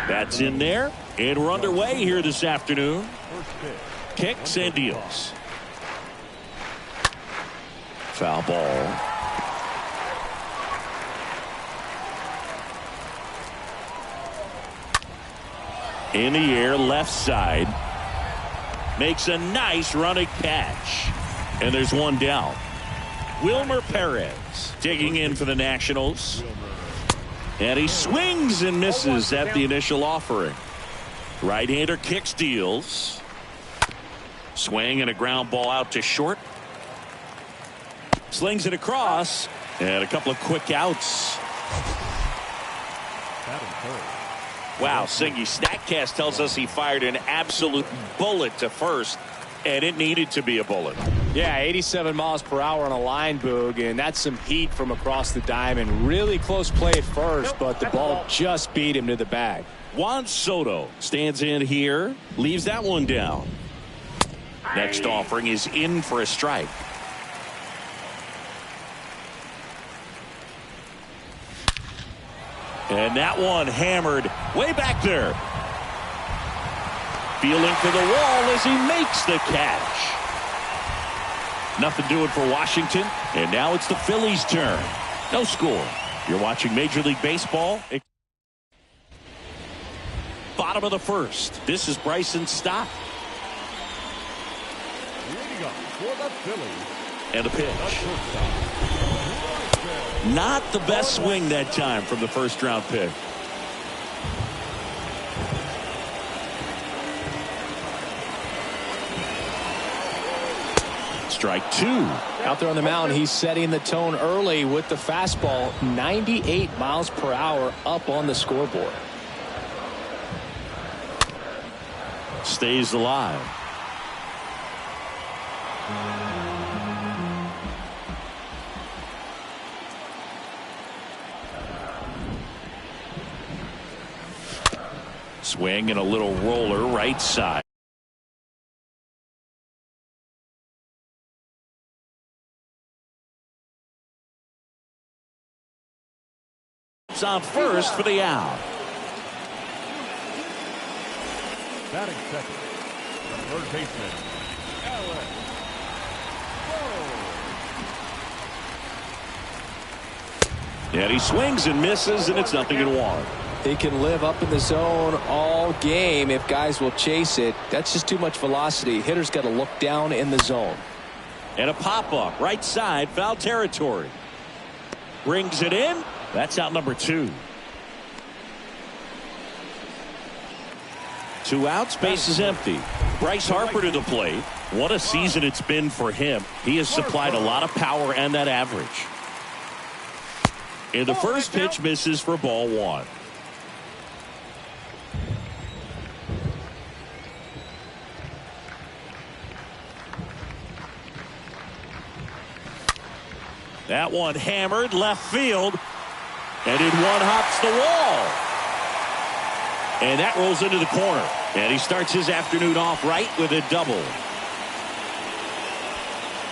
That's in there, and we're underway here this afternoon. Kicks and deals. Foul ball. In the air, left side. Makes a nice running catch. And there's one down. Wilmer Perez digging in for the Nationals. And he swings and misses at the initial offering. Right-hander kicks, deals. Swing and a ground ball out to short. Slings it across. And a couple of quick outs. Wow, Singy, StatCast tells us he fired an absolute bullet to first, and it needed to be a bullet. Yeah, 87 miles per hour on a line, Boog, and that's some heat from across the diamond. Really close play at first, but the ball just beat him to the bag. Juan Soto stands in here, leaves that one down. Next offering is in for a strike. And that one hammered way back there. Feeling for the wall as he makes the catch. Nothing doing for Washington. And now it's the Phillies' turn. No score. You're watching Major League Baseball. Bottom of the first. This is Bryson Stott. And a pitch. Not the best swing that time from the first round pick. Strike two. Out there on the mound, he's setting the tone early with the fastball. 98 miles per hour up on the scoreboard. Stays alive. Swing and a little roller right side. It's on first for the out. Batting second, the third baseman, And he swings and misses, and it's 0-1. He can live up in the zone all game if guys will chase it. That's just too much velocity. Hitter's got to look down in the zone. And a pop-up right side, foul territory. Brings it in. That's out number 2. 2 outs, base is empty. Bryce Harper to the plate. What a season it's been for him. He has supplied a lot of power and that average. And the first pitch misses for ball 1. That one hammered left field. And in one hops the wall. And that rolls into the corner. And he starts his afternoon off right with a double.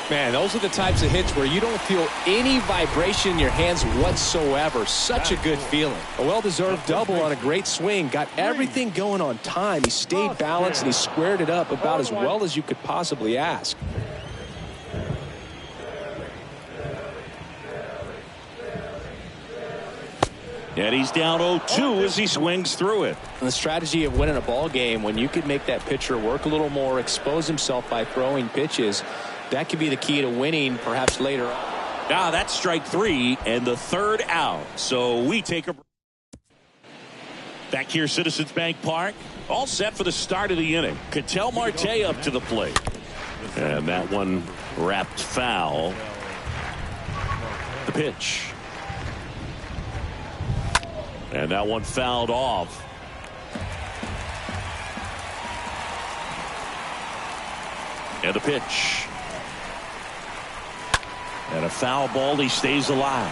Man, those are the types of hits where you don't feel any vibration in your hands whatsoever. Such a good feeling. A well-deserved double on a great swing. Got everything going on time. He stayed balanced and he squared it up about as well as you could possibly ask. And he's down 0-2 as he swings through it. And the strategy of winning a ball game, when you could make that pitcher work a little more, expose himself by throwing pitches, that could be the key to winning perhaps later on. Now that's strike 3 and the third out. So we take a break. Back here, Citizens Bank Park. All set for the start of the inning. Ketel Marte up to the plate. And that one wrapped foul. The pitch. And that one fouled off. And the pitch. And a foul ball. He stays alive.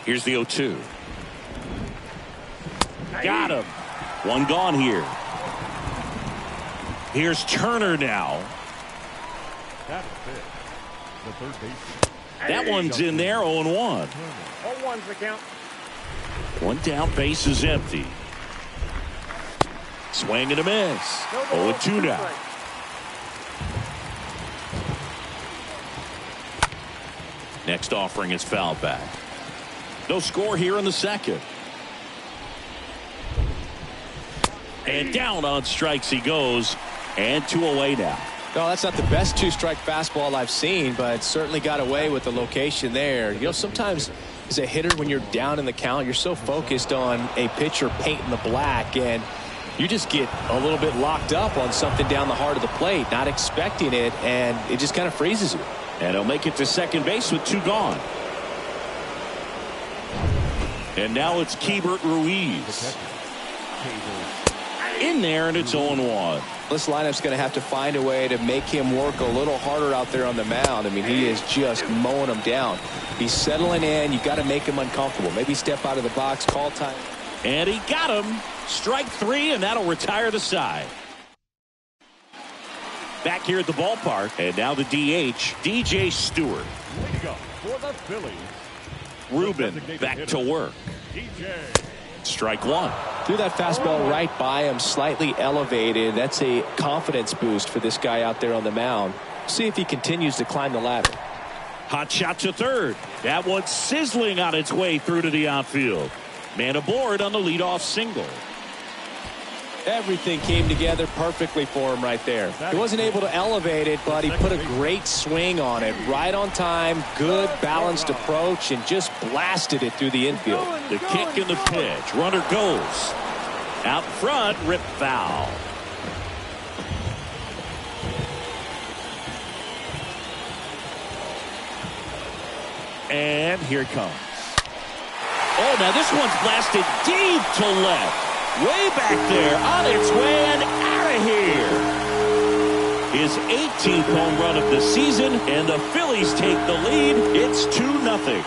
Here's the 0-2. Got him. One gone here. Here's Turner now. That's it. The third baseman. That one's in there, 0-1. 0-1's the count. One down, base is empty. Swing and a miss. 0-2 now. Next offering is fouled back. No score here in the second. And down on strikes he goes. And 2 away now. No, that's not the best 2-strike fastball I've seen, but certainly got away with the location there. You know, sometimes as a hitter, when you're down in the count, you're so focused on a pitcher painting the black, and you just get a little bit locked up on something down the heart of the plate, not expecting it, and it just kind of freezes you. And he'll make it to second base with 2 gone. And now it's Keibert Ruiz. In there, and it's 0-1. This lineup's going to have to find a way to make him work a little harder out there on the mound. I mean, he is just mowing them down. He's settling in. You've got to make him uncomfortable. Maybe step out of the box, call time. And he got him. Strike 3, and that'll retire the side. Back here at the ballpark, and now the DH, DJ Stewart. For the Phillies, Ruben back to work. DJ. Strike 1. Threw that fastball right by him, slightly elevated. That's a confidence boost for this guy out there on the mound. See if he continues to climb the ladder. Hot shot to third. That one's sizzling on its way through to the outfield. Man aboard on the leadoff single. Everything came together perfectly for him right there. He wasn't able to elevate it, but he put a great swing on it. Right on time, good balanced approach, and just blasted it through the infield. The kick and the pitch. Runner goes. Out front, rip foul. And here it comes. Oh, now this one's blasted deep to left. Way back there, on its way and out of here. His 18th home run of the season, and the Phillies take the lead. It's 2-0.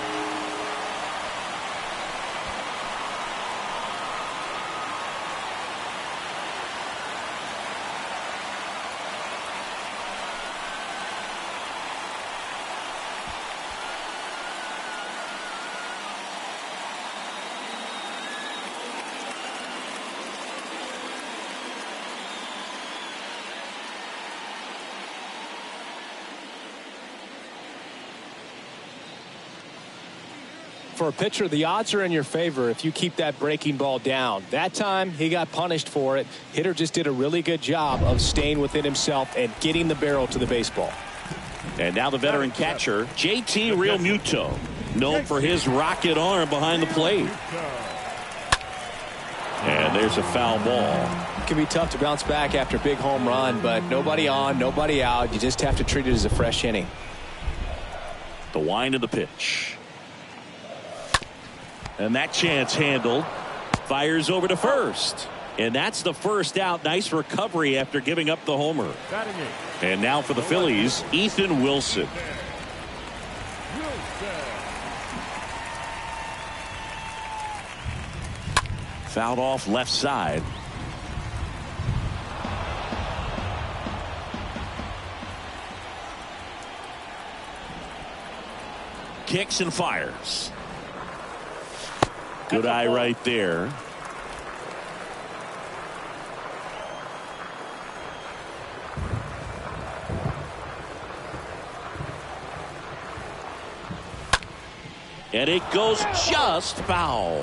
For a pitcher, the odds are in your favor if you keep that breaking ball down. That time, he got punished for it. Hitter just did a really good job of staying within himself and getting the barrel to the baseball. And now the veteran catcher, JT Realmuto, known for his rocket arm behind the plate. And there's a foul ball. It can be tough to bounce back after a big home run, but nobody on, nobody out. You just have to treat it as a fresh inning. The wind of the pitch. And that chance handled. Fires over to first. And that's the first out. Nice recovery after giving up the homer. And now for the Phillies, Ethan Wilson. Fouled off left side. Kicks and fires. Good eye right there. And it goes just foul.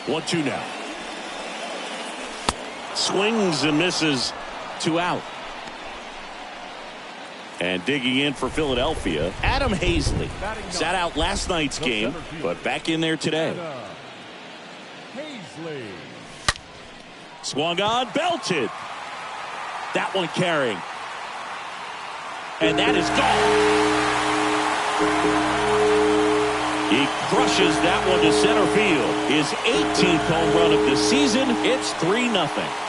One-two now. Swings and misses. 2 out. And digging in for Philadelphia, Adam Hazley. Sat out last night's game, but back in there today. Swung on, belted. That one carrying. And that is gone. He crushes that one to center field. His 18th home run of the season. It's 3-0.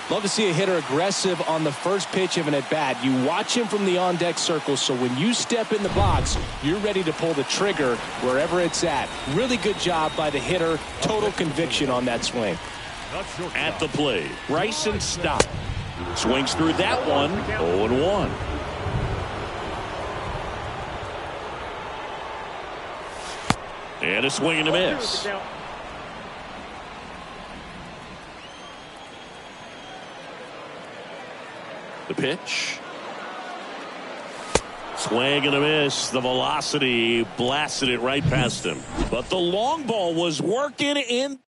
Love to see a hitter aggressive on the first pitch of an at-bat. You watch him from the on-deck circle, so when you step in the box, you're ready to pull the trigger wherever it's at. Really good job by the hitter. Total conviction on that swing. At the plate, Bryson Stott. Swings through that one, 0-1. And a swing and a miss. The pitch. Swing and a miss. The velocity blasted it right past him. But the long ball was working in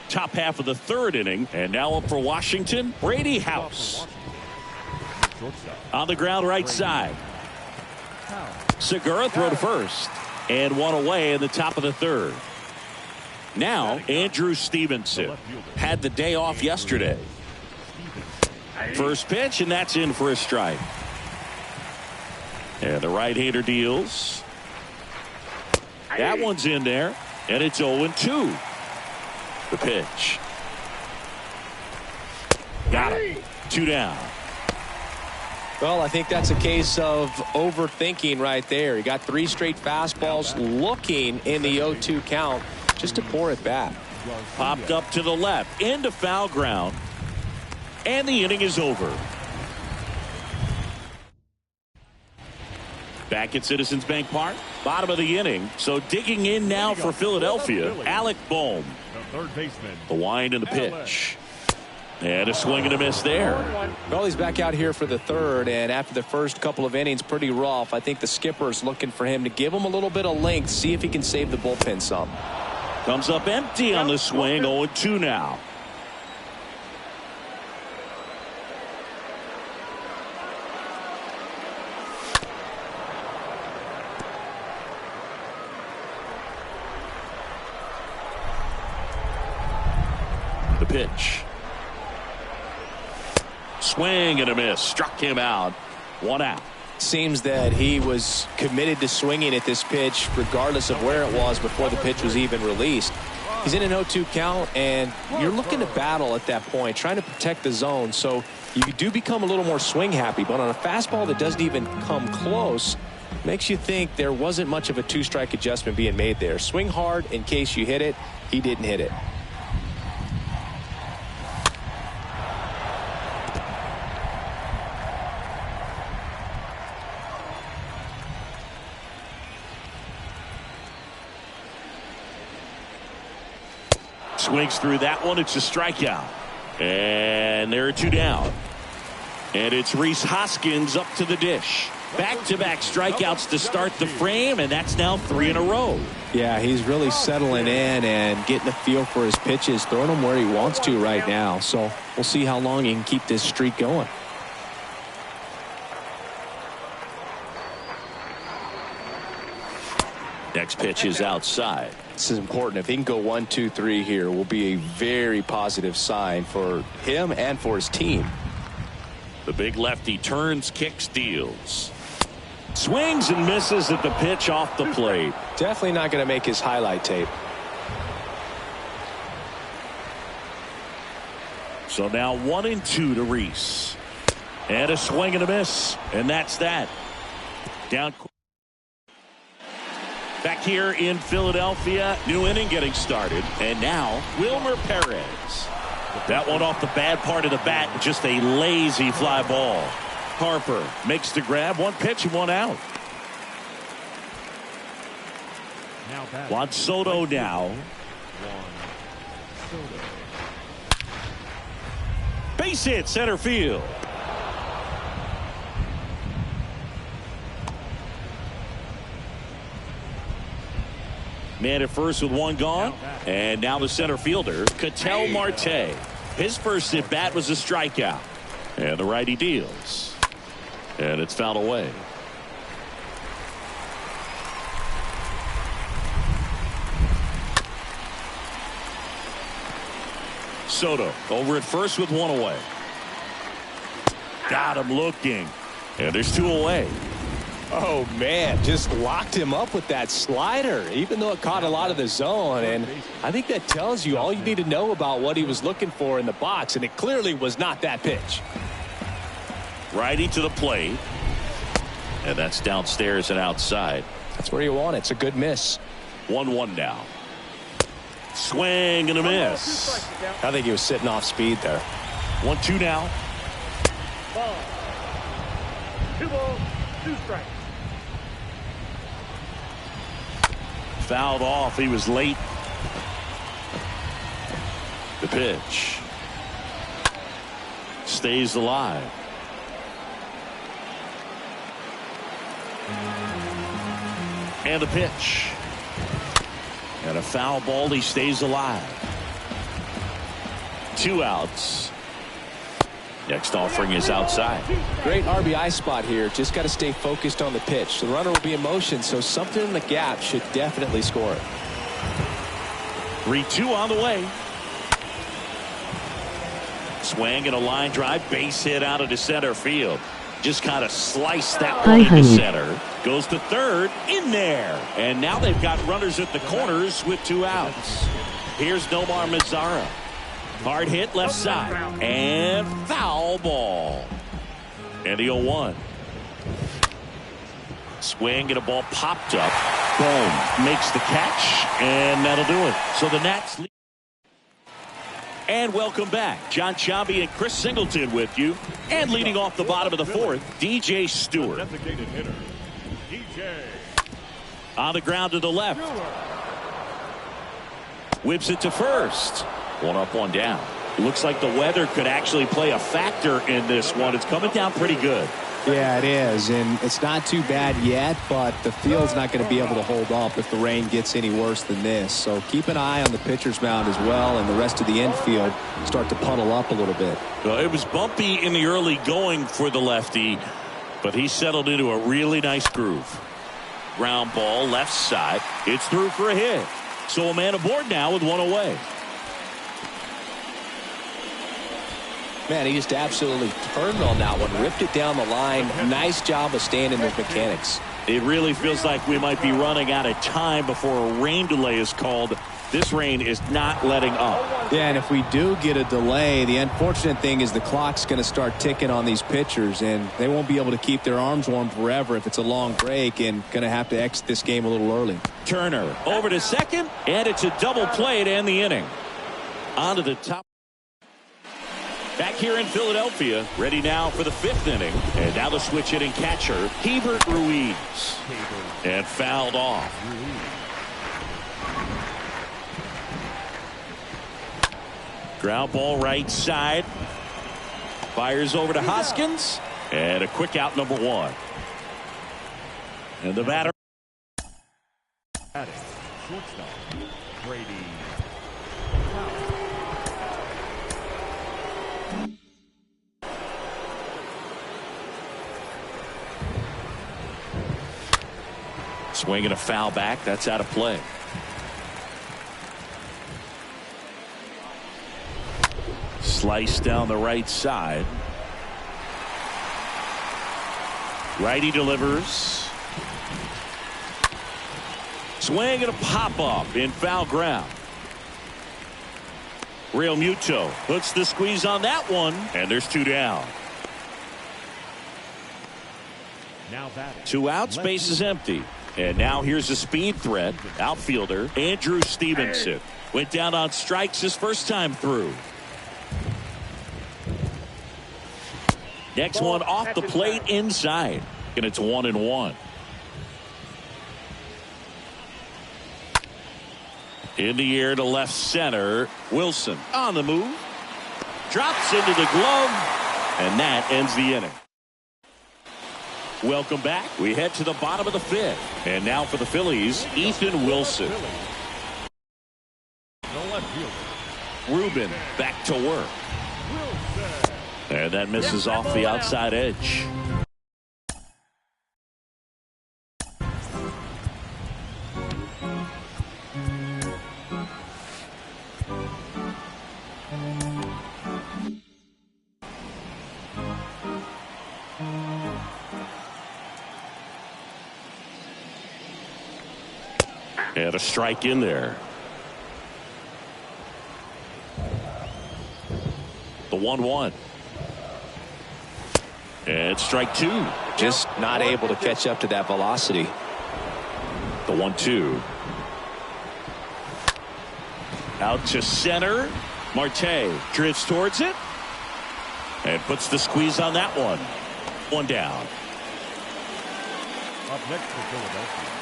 top half of the third inning. And now up for Washington, Brady House. On the ground right side. Segura throw to first. And one away in the top of the third. Now Andrew Stevenson had the day off yesterday. First pitch, and that's in for a strike. And the right-hander deals. That one's in there, and it's 0-2. The pitch. Got him. 2 down. Well, I think that's a case of overthinking right there. He got 3 straight fastballs looking in the 0-2 count just to pour it back. Popped up to the left into foul ground. And the inning is over. Back at Citizens Bank Park, bottom of the inning. So digging in now for Philadelphia, Alec Bohm. The third baseman. The wind and the pitch. And a swing and a miss there. Well, he's back out here for the third, and after the first couple of innings, pretty rough. I think the skipper's looking for him to give him a little bit of length, see if he can save the bullpen some. Comes up empty on the swing, 0-2 now. The pitch. Swing and a miss. Struck him out. 1 out. Seems that he was committed to swinging at this pitch regardless of where it was before the pitch was even released. He's in an 0-2 count, and you're looking to battle at that point, trying to protect the zone. So you do become a little more swing happy, but on a fastball that doesn't even come close, makes you think there wasn't much of a 2-strike adjustment being made there. Swing hard in case you hit it. He didn't hit it. Swings through that one. It's a strikeout. And there are 2 down. And it's Rhys Hoskins up to the dish. Back-to-back strikeouts to start the frame, and that's now 3 in a row. Yeah, he's really settling in and getting a feel for his pitches, throwing them where he wants to right now. So we'll see how long he can keep this streak going. Next pitch is outside. This is important. If he can go 1, 2, 3 here, will be a very positive sign for him and for his team. The big lefty turns, kicks, deals. Swings and misses at the pitch off the plate. Definitely not going to make his highlight tape. So now 1-2 to Rhys. And a swing and a miss. And that's that. Down. Back here in Philadelphia, new inning getting started. And now Wilmer Perez. That one off the bad part of the bat, just a lazy fly ball. Harper makes the grab, 1 pitch and 1 out. Juan Soto now. Base hit center field. Man at first with 1 gone. And now the center fielder, Ketel Marte. His first at bat was a strikeout. And the righty deals. And it's fouled away. Soto over at first with 1 away. Got him looking. And there's 2 away. Oh, man, just locked him up with that slider, even though it caught a lot of the zone. And I think that tells you all you need to know about what he was looking for in the box, and it clearly was not that pitch. Righty to the plate. And that's downstairs and outside. That's where you want it. It's a good miss. 1-1 now. Swing and a miss. I think he was sitting off speed there. 1-2 now. 2 balls, 2 strikes. Fouled off. He was late. The pitch. Stays alive. And the pitch. And a foul ball. He stays alive. 2 outs. Next offering is outside. Great RBI spot here. Just got to stay focused on the pitch. The runner will be in motion, so something in the gap should definitely score it. 3-2 on the way. Swing and a line drive. Base hit out into center field. Just kind of sliced that one into center. Goes to third. In there. And now they've got runners at the corners with 2 outs. Here's Nomar Mazara. Hard hit left side. And foul ball. And the 0-1. Swing and a ball popped up. Boom. Makes the catch. And that'll do it. So the Nats lead. And welcome back. John Chambi and Chris Singleton with you. And leading off the bottom of the 4th, DJ Stewart. Designated hitter, DJ. On the ground to the left. Whips it to first. 1 up, 1 down. Looks like the weather could actually play a factor in this one. It's coming down pretty good. Yeah, it is, and it's not too bad yet, but the field's not going to be able to hold up if the rain gets any worse than this. So keep an eye on the pitcher's mound as well, and the rest of the infield start to puddle up a little bit. Well, it was bumpy in the early going for the lefty, but he settled into a really nice groove. Ground ball left side. It's through for a hit. So a man aboard now with 1 away. Man, he just absolutely turned on that one, ripped it down the line. Nice job of staying in those mechanics. It really feels like we might be running out of time before a rain delay is called. This rain is not letting up. Yeah, and if we do get a delay, the unfortunate thing is the clock's going to start ticking on these pitchers, and they won't be able to keep their arms warm forever if it's a long break, and going to have to exit this game a little early. Turner over to second, and it's a double play to end the inning. On to the top. Back here in Philadelphia, ready now for the 5th inning. And now the switch hitting catcher, Hebert Ruiz. And fouled off. Ground ball right side. Fires over to Hoskins. And a quick out, number 1. And the batter. Shortstop, Brady. Swinging a foul back. That's out of play. Slice down the right side. Righty delivers. Swing and a pop up in foul ground. Real Muto puts the squeeze on that one. And there's 2 down. Now batting. 2 outs, base is empty. And now here's a speed threat. Outfielder Andrew Stevenson. Went down on strikes his first time through. Next one off the plate inside. And it's 1-1. In the air to left center. Wilson on the move. Drops into the glove. And that ends the inning. Welcome back. We head to the bottom of the 5th. And now for the Phillies, Ethan Wilson. The left fielder. Ruben back to work. And that misses off the outside edge. A strike in there. The 1-1. And strike two. Just not able to catch up to that velocity. The 1-2. Out to center. Marte drifts towards it. And puts the squeeze on that one. One down. Up next for Philadelphia.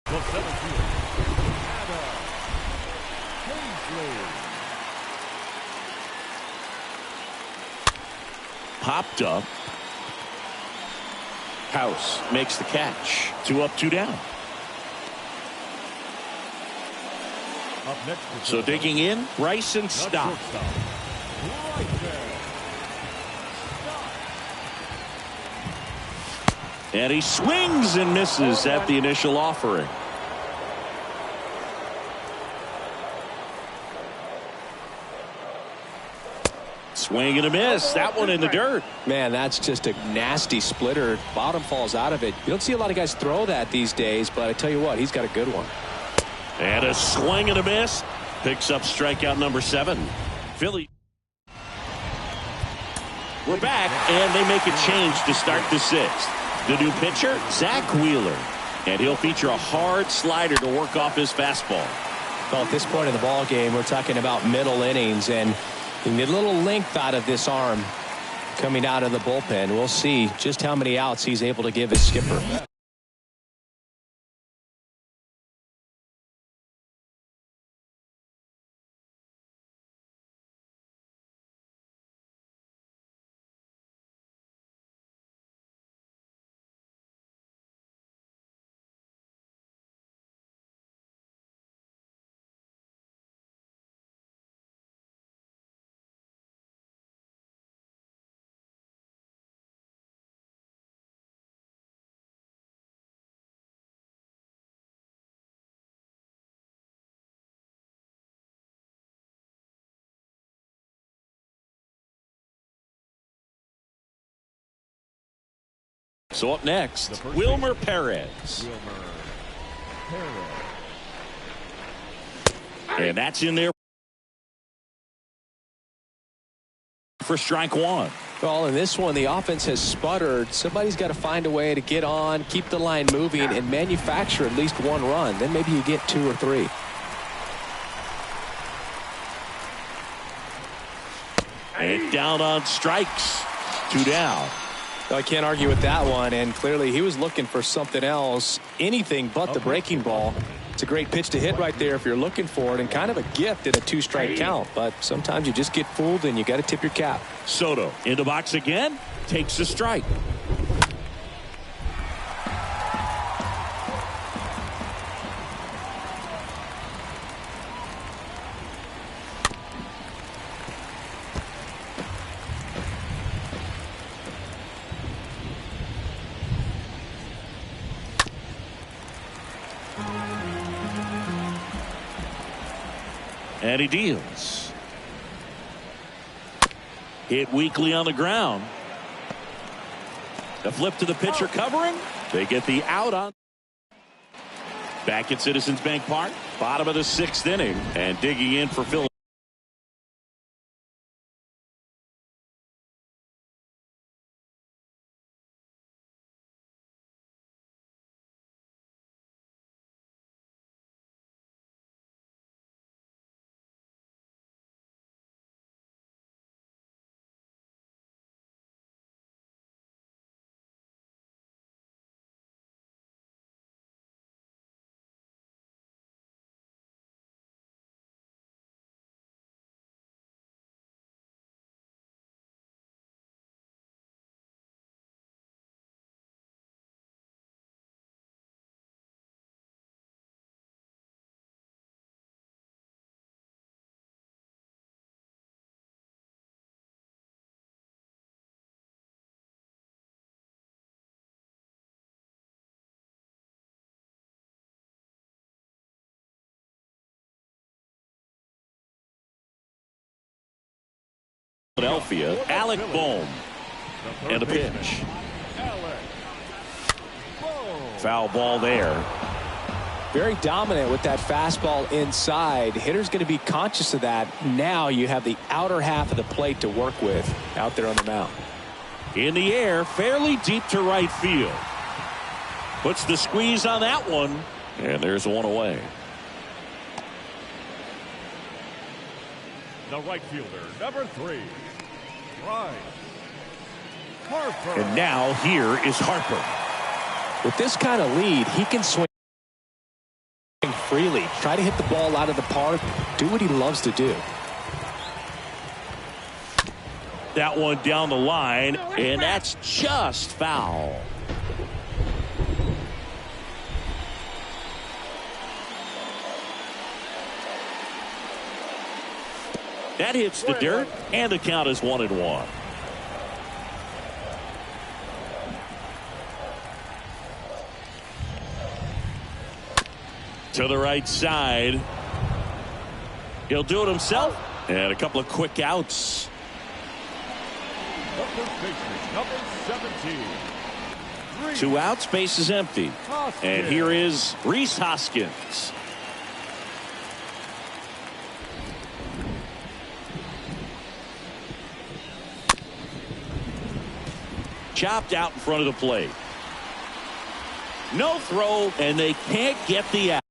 The center field. TheKingSlayer. Popped up. House makes the catch. 2 up, 2 down. Up next for So digging in, Bryson the Stott. shortstop. Right there. And he swings and misses at the initial offering. Swing and a miss. That one in the dirt. Man, that's just a nasty splitter. Bottom falls out of it. You don't see a lot of guys throw that these days, but I tell you what, he's got a good one. And a swing and a miss. Picks up strikeout number 7. Philly. We're back, and they make a change to start the 6th. The new pitcher, Zach Wheeler. And he'll feature a hard slider to work off his fastball. Well, at this point in the ball game, we're talking about middle innings, and you need a little length out of this arm coming out of the bullpen. We'll see just how many outs he's able to give his skipper. So up next, Wilmer Perez. And that's in there for strike 1. Well, in this one, the offense has sputtered. Somebody's got to find a way to get on, keep the line moving, and manufacture at least 1 run. Then maybe you get 2 or 3. And down on strikes. 2 down. I can't argue with that one, and clearly he was looking for something else, anything but the breaking ball. It's a great pitch to hit right there if you're looking for it, and kind of a gift in a 2-strike count, but sometimes you just get fooled and you got to tip your cap. Soto in the box again, takes a strike. And he deals. Hit weakly on the ground. The flip to the pitcher covering. They get the out on. Back at Citizens Bank Park. Bottom of the 6th inning. And digging in for Philadelphia. Philadelphia, Alec Bohm. And a pitch. Foul ball there. Very dominant with that fastball inside. Hitter's going to be conscious of that. Now you have the outer half of the plate to work with out there on the mound. In the air, fairly deep to right field. Puts the squeeze on that one. And there's one away. The right fielder, number 3, Bryce Harper. And now here is Harper. With this kind of lead, he can swing freely. Try to hit the ball out of the park. Do what he loves to do. That one down the line, and that's just foul. That hits the dirt, and the count is 1-1. To the right side. He'll do it himself. And a couple of quick outs. Number 17. 2 outs, base is empty. And here is Rhys Hoskins. Chopped out in front of the plate. No throw, and they can't get the out.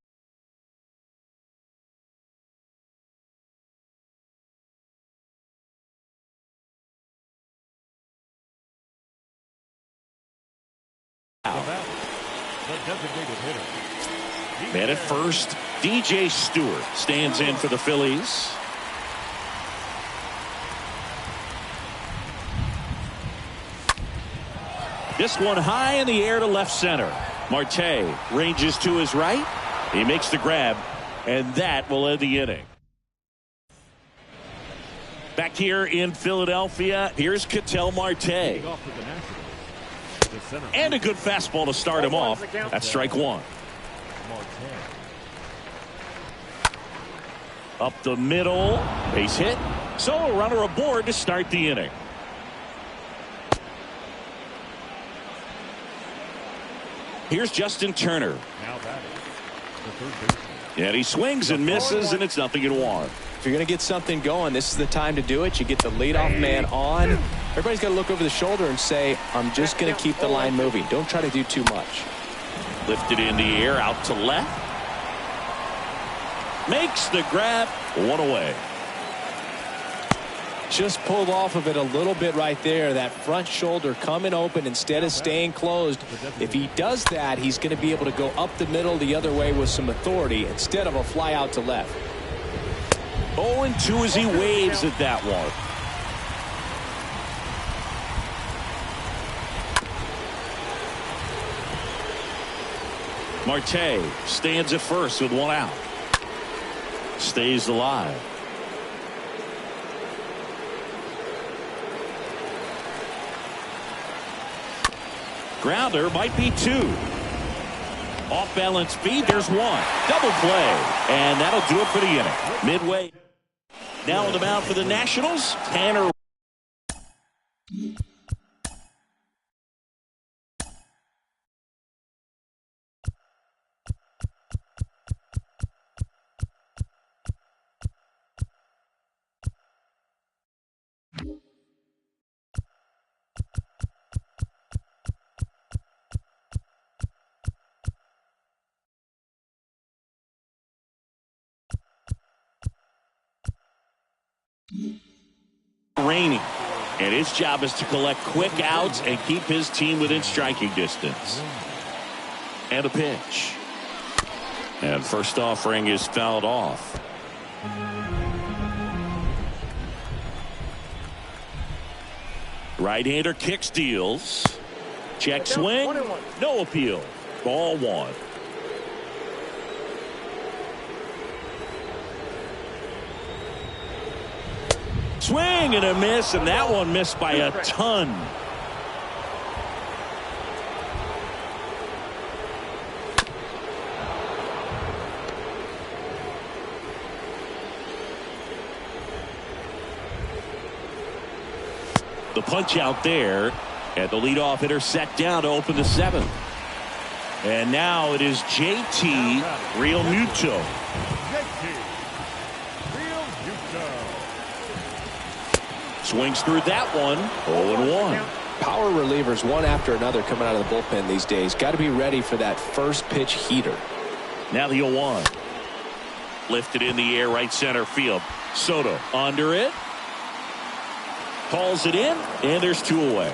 Man at first, DJ Stewart stands in for the Phillies. This one high in the air to left center. Marte ranges to his right. He makes the grab, and that will end the inning. Back here in Philadelphia, here's Ketel Marte. And a good fastball to start him off. That's strike 1. Up the middle. Base hit. So a runner aboard to start the inning. Here's Justin Turner. And he swings and misses, and it's 0-1. If you're going to get something going, this is the time to do it. You get the leadoff man on. Everybody's got to look over the shoulder and say, I'm just going to keep the line moving. Don't try to do too much. Lifted in the air, out to left. Makes the grab, 1 away. Just pulled off of it a little bit right there. That front shoulder coming open instead of staying closed. If he does that, he's going to be able to go up the middle the other way with some authority instead of a fly out to left. 0-2 as he waves at that one. Marte stands at first with 1 out. Stays alive. Grounder might be 2. Off balance speed. There's 1. Double play. And that'll do it for the inning. Midway. Now on the mound for the Nationals, Tanner. Rainey, and his job is to collect quick outs and keep his team within striking distance. And a pitch. And first offering is fouled off. Right-hander kicks, deals. Check swing. No appeal. Ball 1. Swing and a miss, and that one missed by a ton. The punch out there, and the leadoff hitter set down to open the seventh. And now it is JT Realmuto. Swings through that one. 0-1. Power relievers one after another coming out of the bullpen these days. Got to be ready for that first pitch heater. Now the 0-1. Lifted in the air, right center field. Soto under it. Calls it in, and there's 2 away.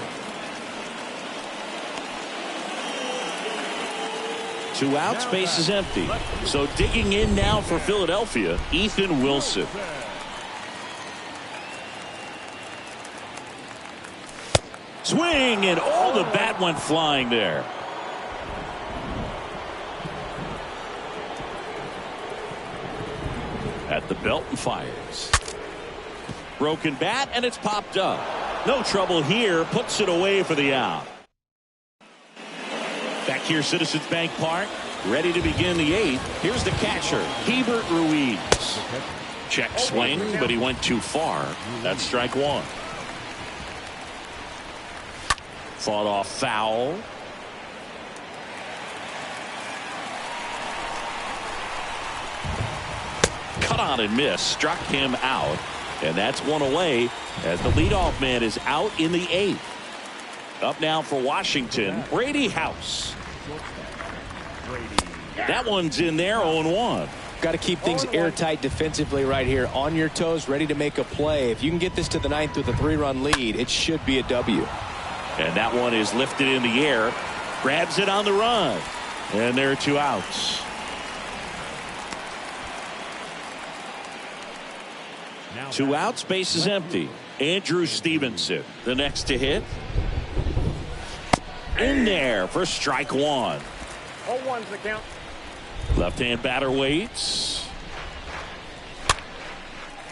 2 outs, base is empty. So digging in now for Philadelphia, Ethan Wilson. Swing, and the bat went flying there. At the belt and fires. Broken bat, and it's popped up. No trouble here, puts it away for the out. Back here, Citizens Bank Park, ready to begin the 8th. Here's the catcher, Hebert Ruiz. Check swing, but he went too far. That's strike 1. Fought off foul. Cut on and miss. Struck him out. And that's 1 away as the leadoff man is out in the 8th. Up now for Washington, Brady House. That one's in there, 0-1. Got to keep things airtight defensively right here. On your toes, ready to make a play. If you can get this to the 9th with a 3-run lead, it should be a W. And that one is lifted in the air. Grabs it on the run. And there are 2 outs. Now 2 outs, base is empty. Andrew Stevenson, the next to hit. In there for strike 1. 0-1's the count. Left-hand batter waits.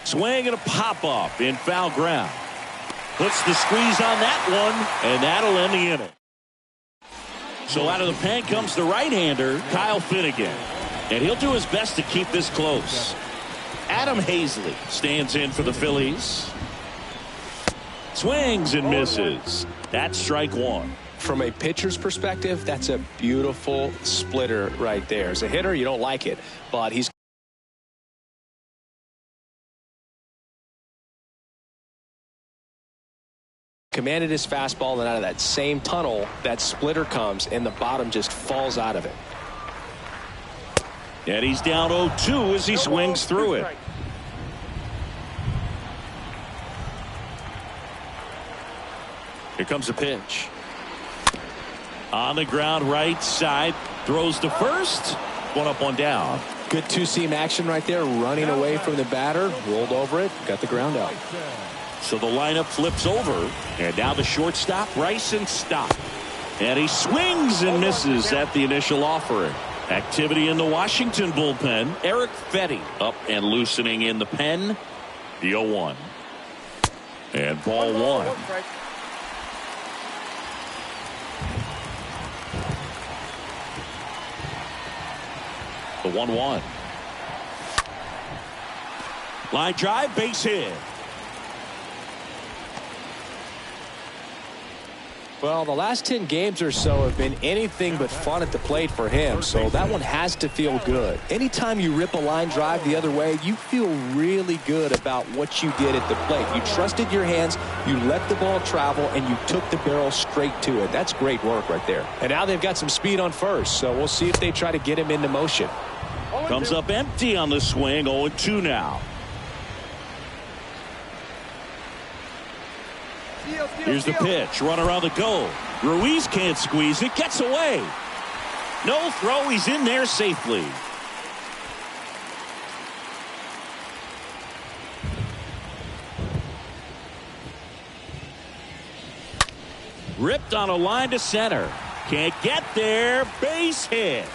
Swing and a pop-up in foul ground. Puts the squeeze on that one, and that'll end the inning. So out of the pen comes the right-hander, Kyle Finnegan. And he'll do his best to keep this close. Adam Hazley stands in for the Phillies. Swings and misses. That's strike 1. From a pitcher's perspective, that's a beautiful splitter right there. As a hitter, you don't like it, but he's commanded his fastball, and out of that same tunnel, that splitter comes, and the bottom just falls out of it. And he's down 0-2 as he swings through it. Here comes a pitch. On the ground, right side. Throws to first. 1 up, 1 down. Good two-seam action right there. Running away from the batter. Rolled over it. Got the ground out. So the lineup flips over. And now the shortstop, Bryson Stott. And he swings and misses at the initial offering. Activity in the Washington bullpen. Eric Fetty up and loosening in the pen. The 0-1. And ball 1. The 1-1. Line drive, base hit. Well, the last 10 games or so have been anything but fun at the plate for him, so that one has to feel good. Anytime you rip a line drive the other way, you feel really good about what you did at the plate. You trusted your hands, you let the ball travel, and you took the barrel straight to it. That's great work right there. And now they've got some speed on first, so we'll see if they try to get him into motion. Comes up empty on the swing, 0-2 now. Here's the pitch. Run around the goal. Ruiz can't squeeze it. Gets away. No throw. He's in there safely. Ripped on a line to center. Can't get there. Base hit.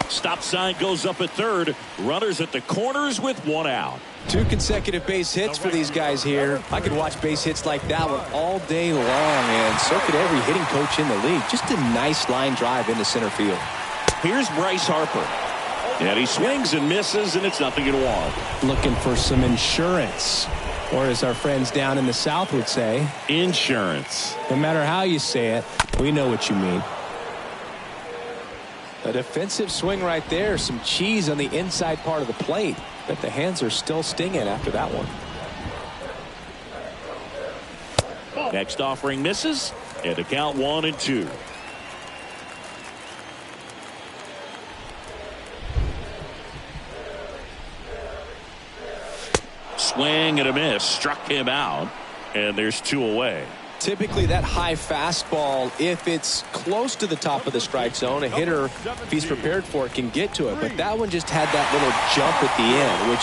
Stop sign goes up at third. Runners at the corners with 1 out. 2 consecutive base hits for these guys here. I could watch base hits like that one all day long, and so could every hitting coach in the league. Just a nice line drive into center field. Here's Bryce Harper. And he swings and misses, and it's 0-1. Looking for some insurance. Or as our friends down in the South would say, insurance. No matter how you say it, we know what you mean. A defensive swing right there. Some cheese on the inside part of the plate. But the hands are still stinging after that one. Next offering misses. And the count 1-2. Swing and a miss. Struck him out. And there's 2 away. Typically that high fastball, if it's close to the top of the strike zone, a hitter, if he's prepared for it, can get to it. But that one just had that little jump at the end, which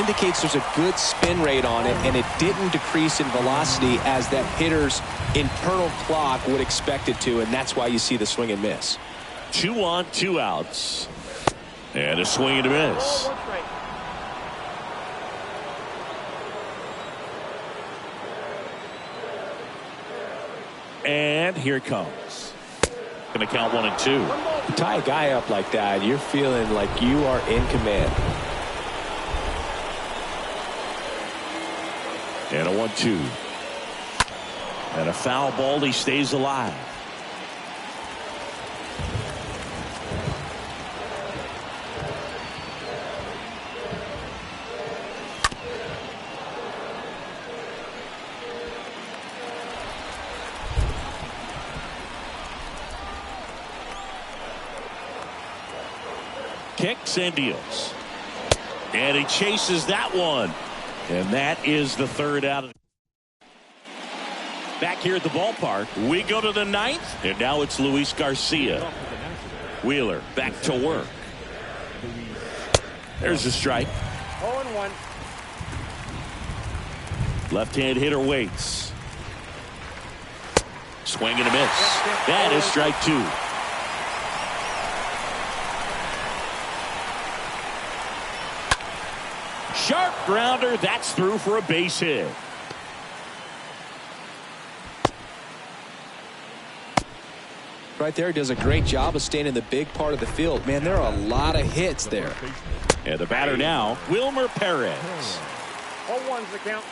indicates there's a good spin rate on it, and it didn't decrease in velocity as that hitter's internal clock would expect it to, and that's why you see the swing and miss. 2 on, 2 outs. And a swing and a miss. And here it comes. Going to count 1-2. Tie a guy up like that, you're feeling like you are in command. And a 1-2. And a foul ball. He stays alive. Kicks and deals. And he chases that one. And that is the 3rd out. Back here at the ballpark, we go to the 9th. And now it's Luis Garcia. Wheeler back to work. There's a strike. 0-1. Left-hand hitter waits. Swing and a miss. That is strike 2. Sharp grounder. That's through for a base hit. Right there, does a great job of staying in the big part of the field. Man, there are a lot of hits there. And the batter now, Wilmer Perez. 0-1's the count.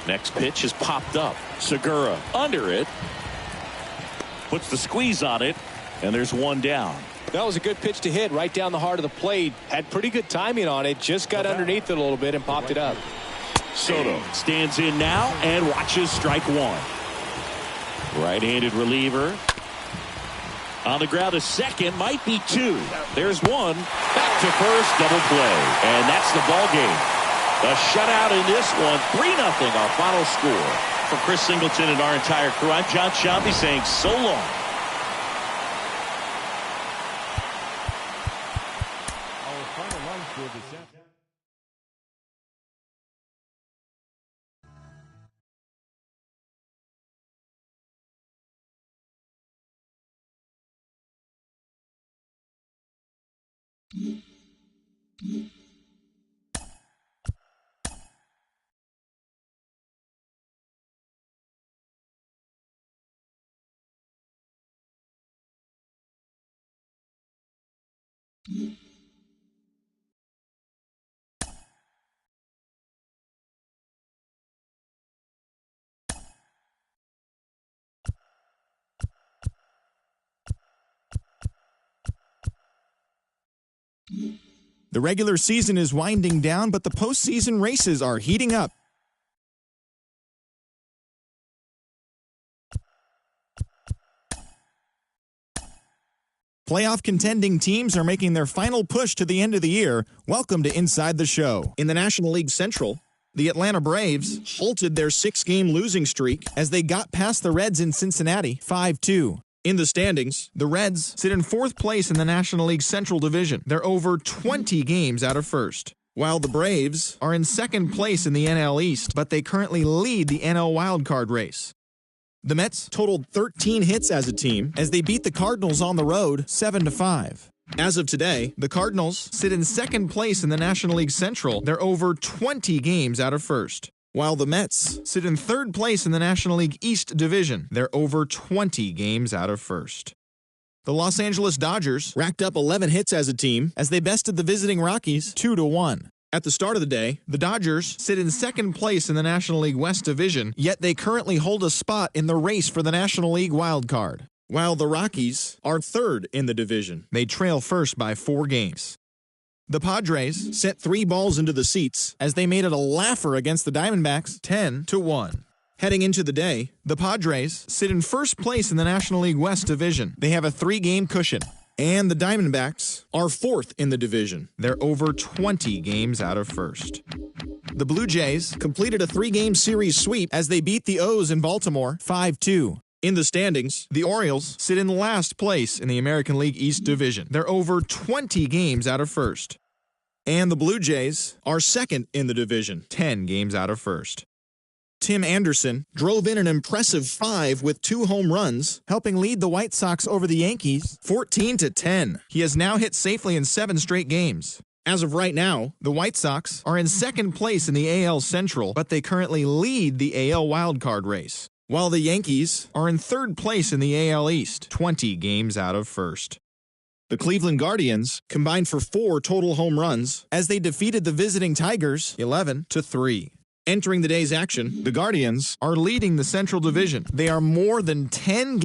Next pitch is popped up. Segura under it. Puts the squeeze on it. And there's 1 down. That was a good pitch to hit right down the heart of the plate. Had pretty good timing on it. Just got underneath it a little bit and popped it up. Soto stands in now and watches strike 1. Right-handed reliever. On the ground, a second. Might be 2. There's 1. Back to first. Double play. And that's the ball game. A shutout in this one. 3-0 our final score. For Chris Singleton and our entire crew, I'm John Shelby saying so long. The regular season is winding down, but the postseason races are heating up. Playoff contending teams are making their final push to the end of the year. Welcome to Inside the Show. In the National League Central, the Atlanta Braves halted their 6-game losing streak as they got past the Reds in Cincinnati 5-2. In the standings, the Reds sit in 4th place in the National League Central Division. They're over 20 games out of first, while the Braves are in 2nd place in the NL East, but they currently lead the NL wildcard race. The Mets totaled 13 hits as a team as they beat the Cardinals on the road 7-5. As of today, the Cardinals sit in 2nd place in the National League Central. They're over 20 games out of first, while the Mets sit in 3rd place in the National League East Division. They're over 20 games out of first. The Los Angeles Dodgers racked up 11 hits as a team as they bested the visiting Rockies 2-1. At the start of the day, the Dodgers sit in second place in the National League West Division, yet they currently hold a spot in the race for the National League wild card. While the Rockies are third in the division, they trail first by 4 games. The Padres sent 3 balls into the seats as they made it a laugher against the Diamondbacks 10-1. Heading into the day, the Padres sit in first place in the National League West Division. They have a 3-game cushion. And the Diamondbacks are 4th in the division. They're over 20 games out of first. The Blue Jays completed a 3-game series sweep as they beat the O's in Baltimore 5-2. In the standings, the Orioles sit in last place in the American League East Division. They're over 20 games out of first. And the Blue Jays are 2nd in the division, 10 games out of first. Tim Anderson drove in an impressive 5 with 2 home runs, helping lead the White Sox over the Yankees 14-10. He has now hit safely in 7 straight games. As of right now, the White Sox are in second place in the AL Central, but they currently lead the AL wildcard race, while the Yankees are in third place in the AL East, 20 games out of first. The Cleveland Guardians combined for 4 total home runs as they defeated the visiting Tigers 11-3. Entering the day's action, the Guardians are leading the Central Division. They are more than 10